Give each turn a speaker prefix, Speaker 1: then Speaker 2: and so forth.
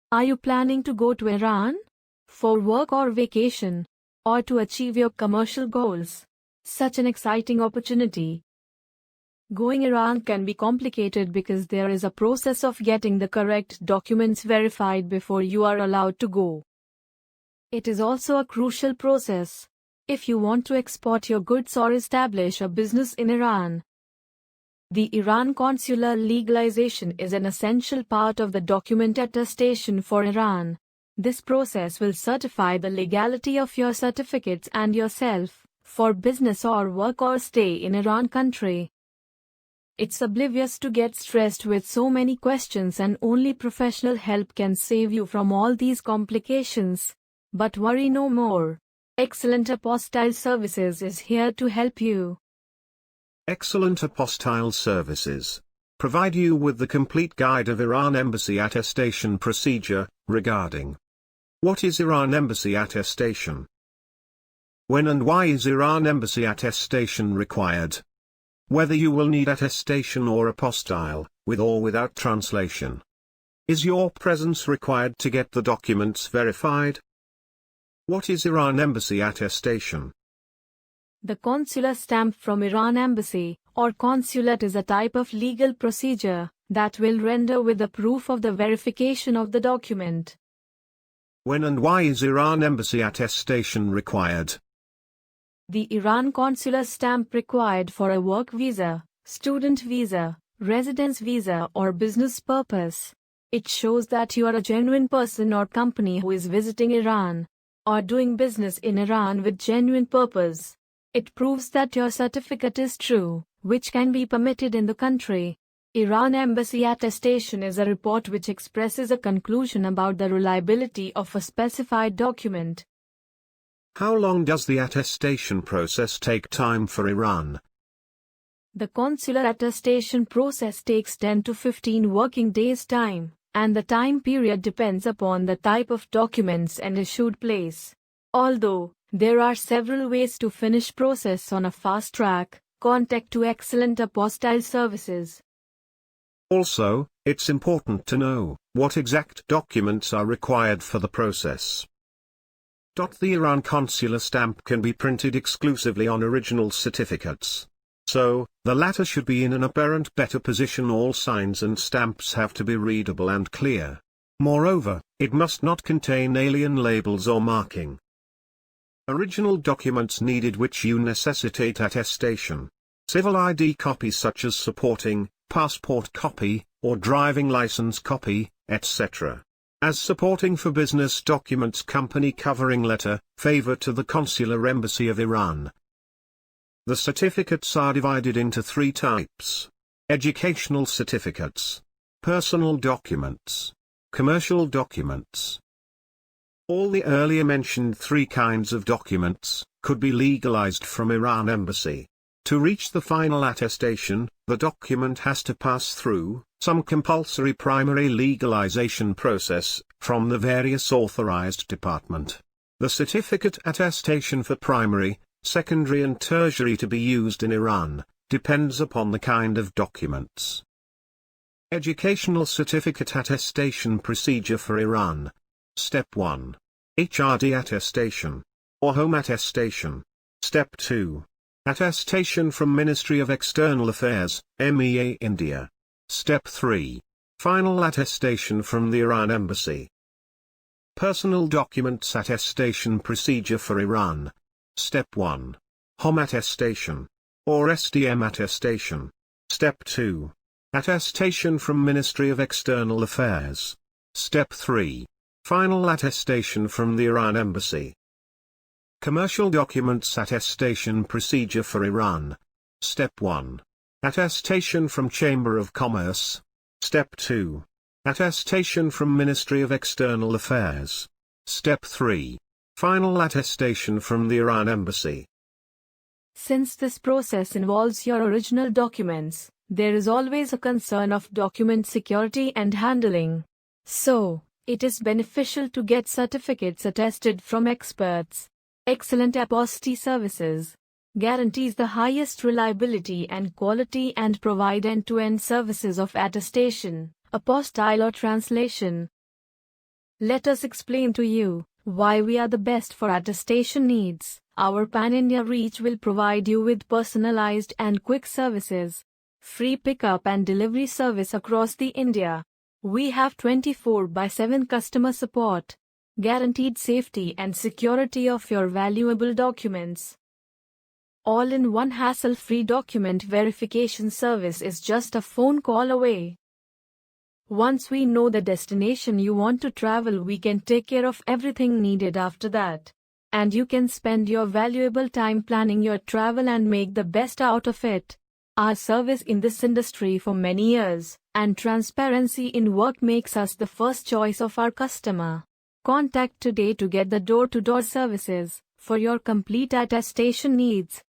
Speaker 1: Are you planning to go to Iran? For work or vacation? Or to achieve your commercial goals? Such an exciting opportunity. Going Iran can be complicated because there is a process of getting the correct documents verified before you are allowed to go. It is also a crucial process if you want to export your goods or establish a business in Iran. The Iran consular legalization is an essential part of the document attestation for Iran. This process will certify the legality of your certificates and yourself for business or work or stay in Iran country. It's oblivious to get stressed with so many questions, and only professional help can save you from all these complications. But worry no more. Excellent Apostille Services is here to help you.
Speaker 2: Excellent Apostille Services provide you with the complete guide of Iran Embassy attestation procedure regarding what is Iran Embassy attestation, when and why is Iran Embassy attestation required, whether you will need attestation or apostille, with or without translation, is your presence required to get the documents verified. What is Iran Embassy attestation?
Speaker 1: The consular stamp from Iran Embassy, or consulate, is a type of legal procedure that will render with the proof of the verification of the document.
Speaker 2: When and why is Iran Embassy attestation required?
Speaker 1: The Iran consular stamp required for a work visa, student visa, residence visa or business purpose. It shows that you are a genuine person or company who is visiting Iran or doing business in Iran with genuine purpose. It proves that your certificate is true, which can be permitted in the country. Iran Embassy attestation is a report which expresses a conclusion about the reliability of a specified document.
Speaker 2: How long does the attestation process take time for Iran?
Speaker 1: The consular attestation process takes 10 to 15 working days time, and the time period depends upon the type of documents and issued place. Although there are several ways to finish process on a fast track, contact to Excellent Apostille Services.
Speaker 2: Also, it's important to know what exact documents are required for the process. The Iran consular stamp can be printed exclusively on original certificates. So, the latter should be in an apparent better position. All signs and stamps have to be readable and clear. Moreover, it must not contain alien labels or marking. Original documents needed which you necessitate attestation. Civil ID copies such as supporting, passport copy, or driving license copy, etc. As supporting for business documents, company covering letter, favor to the Consular Embassy of Iran. The certificates are divided into 3 types: educational certificates, personal documents, commercial documents. All the earlier mentioned 3 kinds of documents could be legalized from Iran Embassy. To reach the final attestation, the document has to pass through some compulsory primary legalization process from the various authorized department. The certificate attestation for primary, secondary and tertiary to be used in Iran depends upon the kind of documents. Educational certificate attestation procedure for Iran. Step 1. HRD attestation, or home attestation. Step 2. Attestation from Ministry of External Affairs, MEA India. Step 3. Final attestation from the Iran Embassy. Personal documents attestation procedure for Iran. Step 1. Home attestation, or SDM attestation. Step 2. Attestation from Ministry of External Affairs. Step 3. Final attestation from the Iran Embassy. Commercial documents attestation procedure for Iran. Step 1. Attestation from Chamber of Commerce. Step 2. Attestation from Ministry of External Affairs. Step 3. Final attestation from the Iran Embassy.
Speaker 1: Since this process involves your original documents, there is always a concern of document security and handling. So, it is beneficial to get certificates attested from experts. Excellent Apostille Services guarantees the highest reliability and quality and provide end-to-end services of attestation, apostille or translation. Let us explain to you why we are the best for attestation needs. Our pan-India reach will provide you with personalized and quick services. Free pickup and delivery service across the India. We have 24/7 customer support. Guaranteed safety and security of your valuable documents. All in one hassle-free document verification service is just a phone call away. Once we know the destination you want to travel, we can take care of everything needed after that. And you can spend your valuable time planning your travel and make the best out of it. Our service in this industry for many years, and transparency in work makes us the first choice of our customer. Contact today to get the door-to-door services for your complete attestation needs.